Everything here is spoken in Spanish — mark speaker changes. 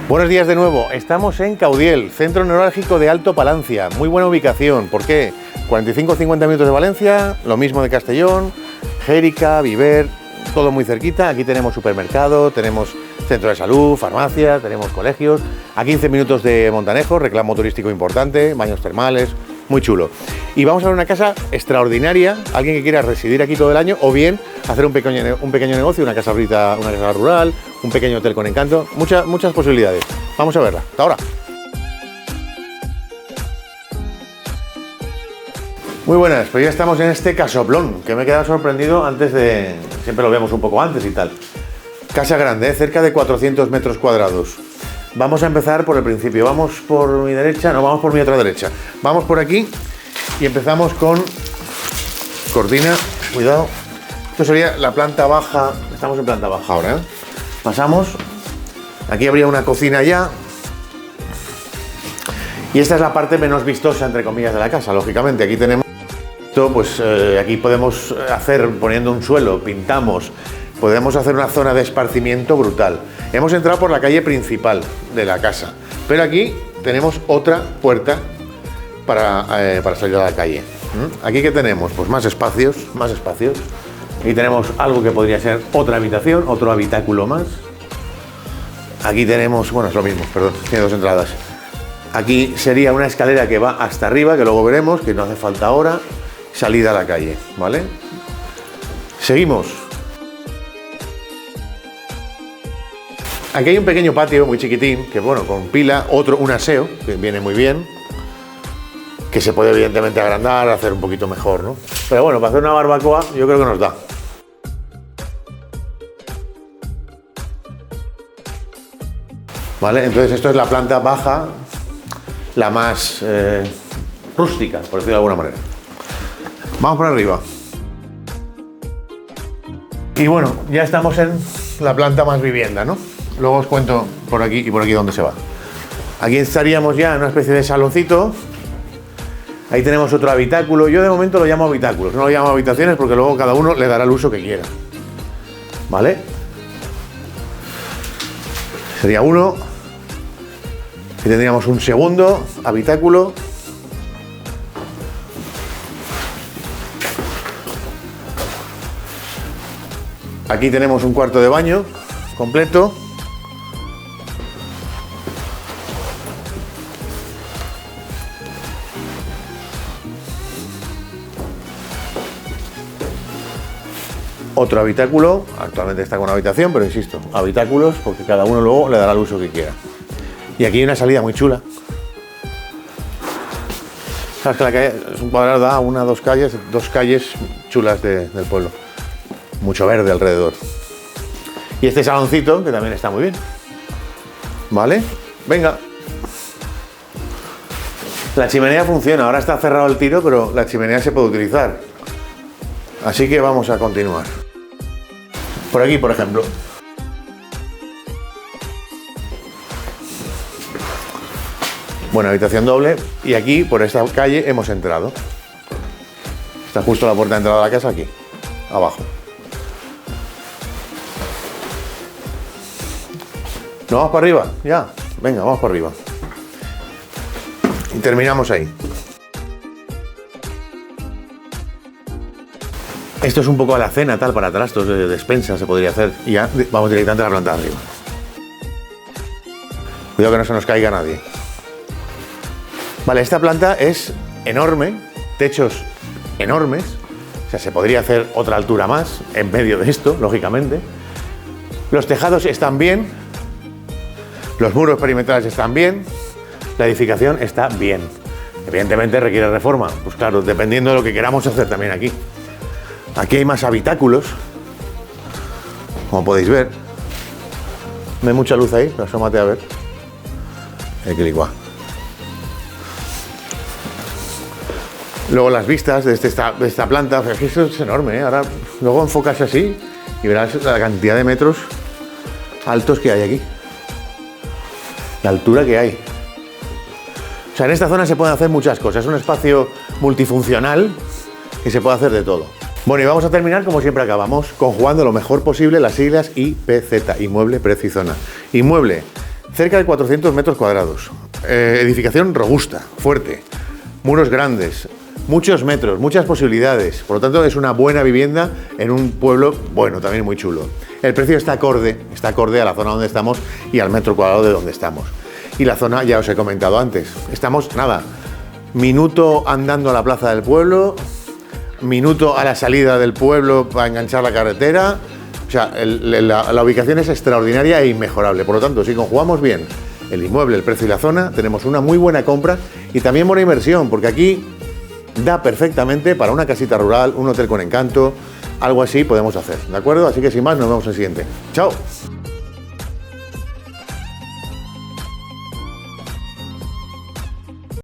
Speaker 1: Buenos días de nuevo, estamos en Caudiel, centro neurálgico de Alto Palancia, muy buena ubicación, ¿por qué? 45-50 minutos de Valencia, lo mismo de Castellón, Xèrica, Viver, todo muy cerquita. Aquí tenemos supermercado, tenemos centro de salud, farmacia, tenemos colegios, a 15 minutos de Montanejo, reclamo turístico importante, baños termales, muy chulo. Y vamos a ver una casa extraordinaria, alguien que quiera residir aquí todo el año o bien hacer un pequeño negocio, una casa rural, un pequeño hotel con encanto, muchas posibilidades. Vamos a verla. Hasta ahora. Muy buenas, pues ya estamos en este casoplón, que me he quedado sorprendido antes de... Siempre lo vemos un poco antes y tal. Casa grande, cerca de 400 metros cuadrados. Vamos a empezar por el principio. Vamos por mi derecha, no, vamos por mi otra derecha. Vamos por aquí y empezamos con cortina. Cuidado. Esto sería la planta baja. Estamos en planta baja ahora, ¿eh? Pasamos. Aquí habría una cocina ya. Y esta es la parte menos vistosa, entre comillas, de la casa. Lógicamente, aquí tenemos... Pues aquí podemos hacer, poniendo un suelo, pintamos, podemos hacer una zona de esparcimiento brutal. Hemos entrado por la calle principal de la casa, pero aquí tenemos otra puerta para salir a la calle. Aquí que tenemos, pues más espacios. Aquí tenemos algo que podría ser otra habitación, otro habitáculo más. Aquí tenemos, bueno, es lo mismo, perdón, tiene dos entradas. Aquí sería una escalera que va hasta arriba, que luego veremos, que no hace falta ahora. Salida a la calle, ¿vale? Seguimos. Aquí hay un pequeño patio muy chiquitín, que bueno, con pila, un aseo, que viene muy bien, que se puede evidentemente agrandar, hacer un poquito mejor, ¿no? Pero bueno, para hacer una barbacoa yo creo que nos da. ¿Vale? Entonces esto es la planta baja, la más rústica, por decirlo de alguna manera. Vamos por arriba. Y bueno, ya estamos en la planta más vivienda, ¿no? Luego os cuento por aquí y por aquí dónde se va. Aquí estaríamos ya en una especie de saloncito. Ahí tenemos otro habitáculo. Yo de momento lo llamo habitáculos, no lo llamo habitaciones porque luego cada uno le dará el uso que quiera. ¿Vale? Sería uno. Aquí tendríamos un segundo habitáculo. Aquí tenemos un cuarto de baño completo. Otro habitáculo, actualmente está con una habitación, pero insisto, habitáculos porque cada uno luego le dará el uso que quiera. Y aquí hay una salida muy chula. Sabes que la calle es un cuadrado, da dos calles chulas del pueblo. Mucho verde alrededor. Y este saloncito, que también está muy bien. ¿Vale? Venga. La chimenea funciona. Ahora está cerrado el tiro, pero la chimenea se puede utilizar. Así que vamos a continuar. Por aquí, por ejemplo. Buena habitación doble. Y aquí, por esta calle, hemos entrado. Está justo la puerta de entrada de la casa aquí. Abajo. ¿No vamos para arriba? Ya. Venga, vamos para arriba. Y terminamos ahí. Esto es un poco a la cena, tal, para trastos de despensa se podría hacer. Y ya vamos directamente a la planta de arriba. Cuidado que no se nos caiga nadie. Vale, esta planta es enorme, techos enormes. O sea, se podría hacer otra altura más en medio de esto, lógicamente. Los tejados están bien. Los muros perimetrales están bien, la edificación está bien. Evidentemente requiere reforma, pues claro, dependiendo de lo que queramos hacer también aquí. Aquí hay más habitáculos, como podéis ver. No hay mucha luz ahí, pero asómate a ver. Luego las vistas de esta planta, es que eso es enorme, ¿eh? Ahora luego enfocas así y verás la cantidad de metros altos que hay aquí. La altura que hay. O sea, en esta zona se pueden hacer muchas cosas. Es un espacio multifuncional que se puede hacer de todo. Bueno, y vamos a terminar como siempre acabamos, conjugando lo mejor posible las siglas IPZ, Inmueble, Precio y Zona. Inmueble, cerca de 400 metros cuadrados, edificación robusta, fuerte, muros grandes, muchos metros, muchas posibilidades. Por lo tanto, es una buena vivienda en un pueblo, bueno, también muy chulo. El precio está acorde a la zona donde estamos y al metro cuadrado de donde estamos. Y la zona, ya os he comentado antes, estamos, nada, minuto andando a la plaza del pueblo, minuto a la salida del pueblo para enganchar la carretera. O sea, la ubicación es extraordinaria e inmejorable. Por lo tanto, si conjugamos bien el inmueble, el precio y la zona, tenemos una muy buena compra y también buena inversión, porque aquí da perfectamente para una casita rural, un hotel con encanto, algo así podemos hacer, ¿de acuerdo? Así que sin más, nos vemos en el siguiente. ¡Chao!